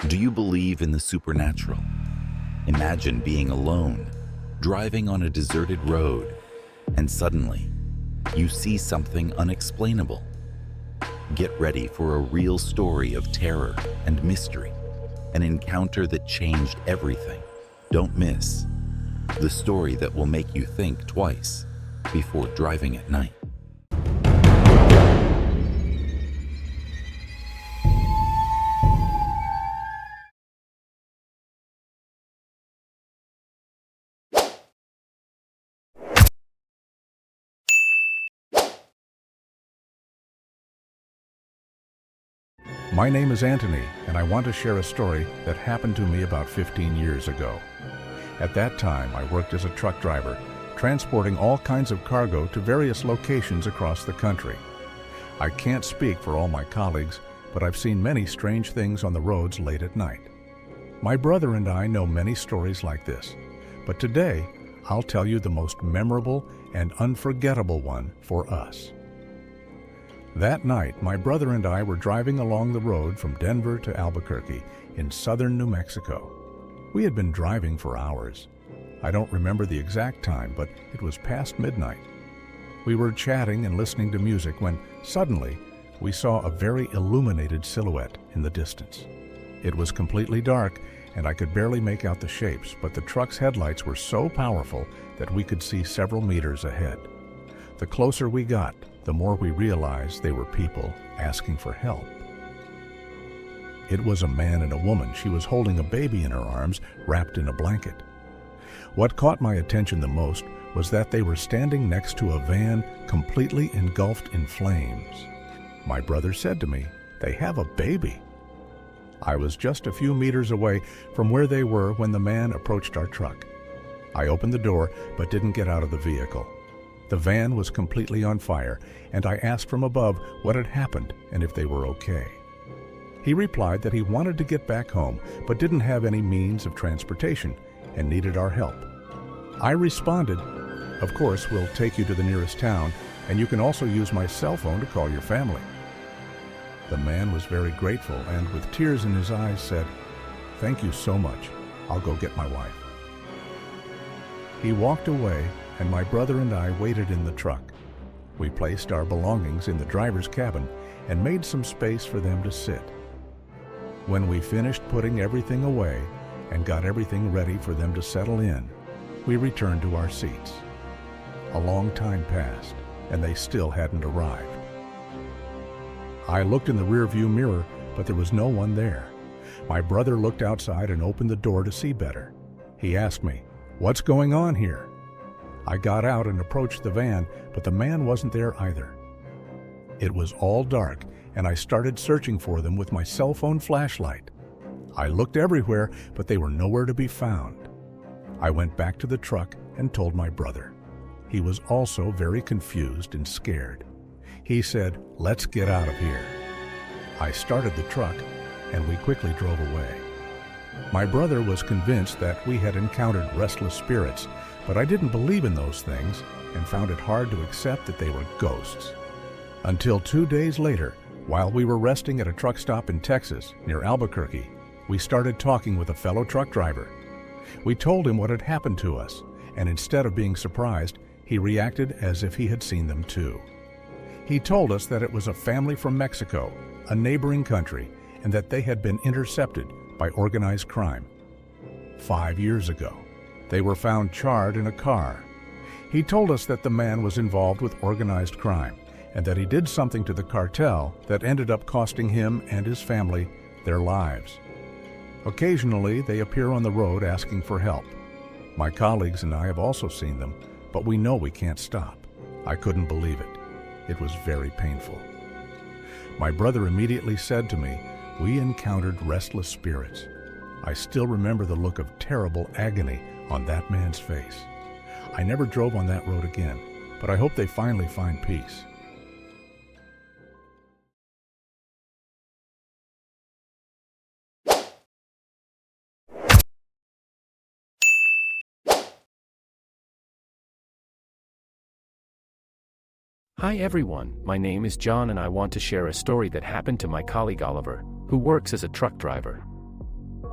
Do you believe in the supernatural? Imagine being alone, driving on a deserted road, and suddenly, you see something unexplainable. Get ready for a real story of terror and mystery, an encounter that changed everything. Don't miss the story that will make you think twice before driving at night. My name is Anthony, and I want to share a story that happened to me about 15 years ago. At that time, I worked as a truck driver, transporting all kinds of cargo to various locations across the country. I can't speak for all my colleagues, but I've seen many strange things on the roads late at night. My brother and I know many stories like this, but today I'll tell you the most memorable and unforgettable one for us. That night, my brother and I were driving along the road from Denver to Albuquerque in southern New Mexico. We had been driving for hours. I don't remember the exact time, but it was past midnight. We were chatting and listening to music when suddenly we saw a very illuminated silhouette in the distance. It was completely dark and I could barely make out the shapes, but the truck's headlights were so powerful that we could see several meters ahead. The closer we got, the more we realized they were people asking for help. It was a man and a woman. She was holding a baby in her arms, wrapped in a blanket. What caught my attention the most was that they were standing next to a van completely engulfed in flames. My brother said to me, "They have a baby." I was just a few meters away from where they were when the man approached our truck. I opened the door but didn't get out of the vehicle. The van was completely on fire, and I asked from above what had happened and if they were okay. He replied that he wanted to get back home, but didn't have any means of transportation and needed our help. I responded, "Of course, we'll take you to the nearest town, and you can also use my cell phone to call your family." The man was very grateful and with tears in his eyes said, "Thank you so much. I'll go get my wife." He walked away, and my brother and I waited in the truck. We placed our belongings in the driver's cabin and made some space for them to sit. When we finished putting everything away and got everything ready for them to settle in, we returned to our seats. A long time passed, and they still hadn't arrived. I looked in the rearview mirror, but there was no one there. My brother looked outside and opened the door to see better. He asked me, "What's going on here?" I got out and approached the van, but the man wasn't there either. It was all dark, and I started searching for them with my cell phone flashlight. I looked everywhere, but they were nowhere to be found. I went back to the truck and told my brother. He was also very confused and scared. He said, "Let's get out of here." I started the truck, and we quickly drove away. My brother was convinced that we had encountered restless spirits, but I didn't believe in those things and found it hard to accept that they were ghosts. Until 2 days later, while we were resting at a truck stop in Texas near Albuquerque, we started talking with a fellow truck driver. We told him what had happened to us, and instead of being surprised, he reacted as if he had seen them too. He told us that it was a family from Mexico, a neighboring country, and that they had been intercepted by organized crime. 5 years ago, they were found charred in a car. He told us that the man was involved with organized crime and that he did something to the cartel that ended up costing him and his family their lives. Occasionally, they appear on the road asking for help. My colleagues and I have also seen them, but we know we can't stop. I couldn't believe it. It was very painful. My brother immediately said to me, "We encountered restless spirits." I still remember the look of terrible agony on that man's face. I never drove on that road again, but I hope they finally find peace. Hi everyone, my name is John and I want to share a story that happened to my colleague Oliver, who works as a truck driver.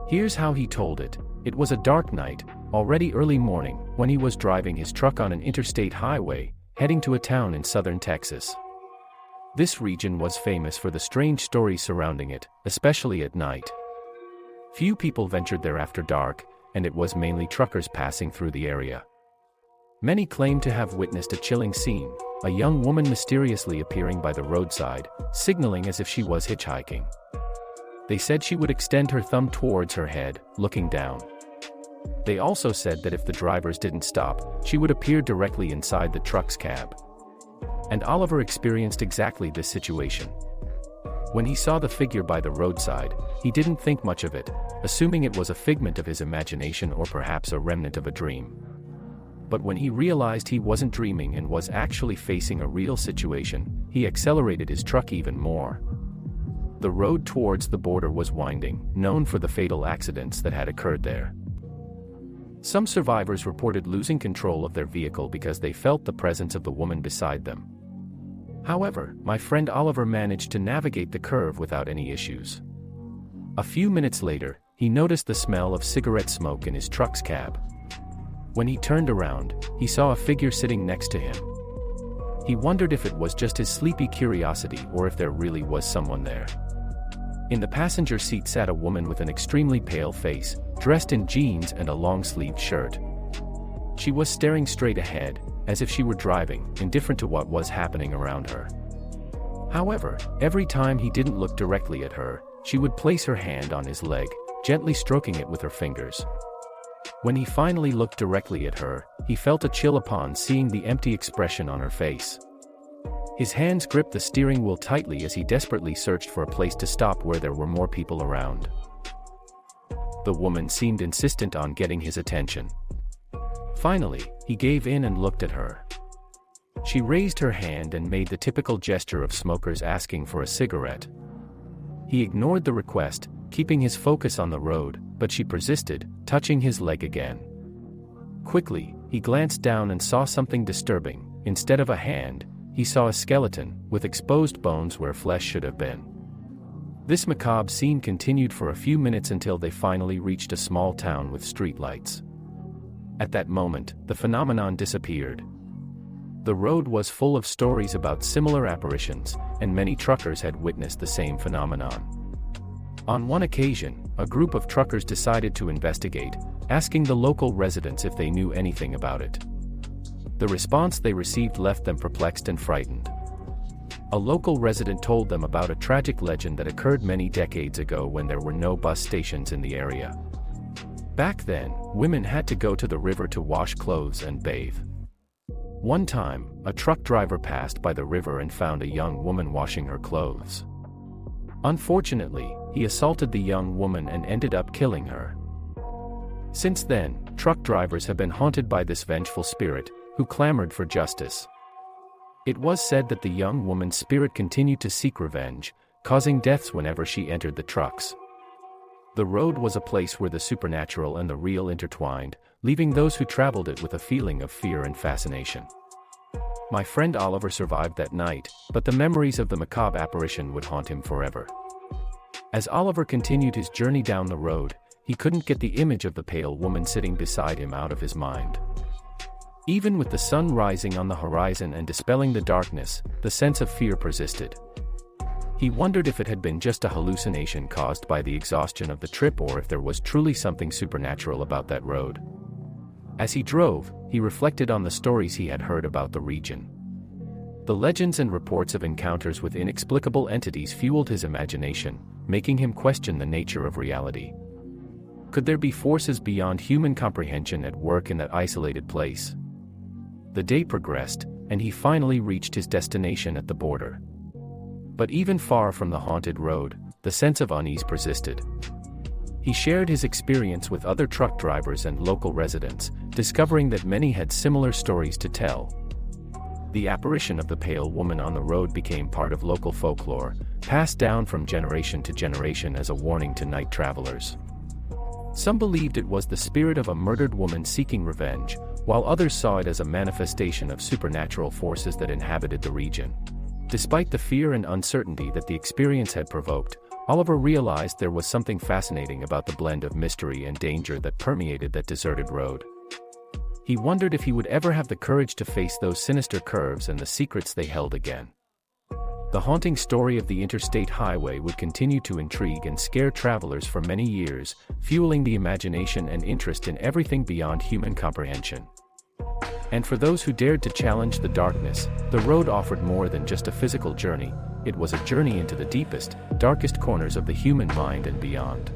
Here's how he told it. It was a dark night, already early morning, when he was driving his truck on an interstate highway, heading to a town in southern Texas. This region was famous for the strange stories surrounding it, especially at night. Few people ventured there after dark, and it was mainly truckers passing through the area. Many claimed to have witnessed a chilling scene, a young woman mysteriously appearing by the roadside, signaling as if she was hitchhiking. They said she would extend her thumb towards her head, looking down. They also said that if the drivers didn't stop, she would appear directly inside the truck's cab. And Oliver experienced exactly this situation. When he saw the figure by the roadside, he didn't think much of it, assuming it was a figment of his imagination or perhaps a remnant of a dream. But when he realized he wasn't dreaming and was actually facing a real situation, he accelerated his truck even more. The road towards the border was winding, known for the fatal accidents that had occurred there. Some survivors reported losing control of their vehicle because they felt the presence of the woman beside them. However, my friend Oliver managed to navigate the curve without any issues. A few minutes later, he noticed the smell of cigarette smoke in his truck's cab. When he turned around, he saw a figure sitting next to him. He wondered if it was just his sleepy curiosity or if there really was someone there. In the passenger seat sat a woman with an extremely pale face, dressed in jeans and a long-sleeved shirt. She was staring straight ahead, as if she were driving, indifferent to what was happening around her. However, every time he didn't look directly at her, she would place her hand on his leg, gently stroking it with her fingers. When he finally looked directly at her, he felt a chill upon seeing the empty expression on her face. His hands gripped the steering wheel tightly as he desperately searched for a place to stop where there were more people around. The woman seemed insistent on getting his attention. Finally, he gave in and looked at her. She raised her hand and made the typical gesture of smokers asking for a cigarette. He ignored the request, keeping his focus on the road, but she persisted, touching his leg again. Quickly, he glanced down and saw something disturbing. Instead of a hand, he saw a skeleton, with exposed bones where flesh should have been. This macabre scene continued for a few minutes until they finally reached a small town with streetlights. At that moment, the phenomenon disappeared. The road was full of stories about similar apparitions, and many truckers had witnessed the same phenomenon. On one occasion, a group of truckers decided to investigate, asking the local residents if they knew anything about it. The response they received left them perplexed and frightened. A local resident told them about a tragic legend that occurred many decades ago when there were no bus stations in the area. Back then, women had to go to the river to wash clothes and bathe. One time, a truck driver passed by the river and found a young woman washing her clothes. Unfortunately, he assaulted the young woman and ended up killing her. Since then, truck drivers have been haunted by this vengeful spirit, who clamored for justice. It was said that the young woman's spirit continued to seek revenge, causing deaths whenever she entered the trucks. The road was a place where the supernatural and the real intertwined, leaving those who traveled it with a feeling of fear and fascination. My friend Oliver survived that night, but the memories of the macabre apparition would haunt him forever. As Oliver continued his journey down the road, he couldn't get the image of the pale woman sitting beside him out of his mind. Even with the sun rising on the horizon and dispelling the darkness, the sense of fear persisted. He wondered if it had been just a hallucination caused by the exhaustion of the trip or if there was truly something supernatural about that road. As he drove, he reflected on the stories he had heard about the region. The legends and reports of encounters with inexplicable entities fueled his imagination, making him question the nature of reality. Could there be forces beyond human comprehension at work in that isolated place? The day progressed, and he finally reached his destination at the border. But even far from the haunted road, the sense of unease persisted. He shared his experience with other truck drivers and local residents, discovering that many had similar stories to tell. The apparition of the pale woman on the road became part of local folklore, passed down from generation to generation as a warning to night travelers. Some believed it was the spirit of a murdered woman seeking revenge, while others saw it as a manifestation of supernatural forces that inhabited the region. Despite the fear and uncertainty that the experience had provoked, Oliver realized there was something fascinating about the blend of mystery and danger that permeated that deserted road. He wondered if he would ever have the courage to face those sinister curves and the secrets they held again. The haunting story of the interstate highway would continue to intrigue and scare travelers for many years, fueling the imagination and interest in everything beyond human comprehension. And for those who dared to challenge the darkness, the road offered more than just a physical journey. It was a journey into the deepest, darkest corners of the human mind and beyond.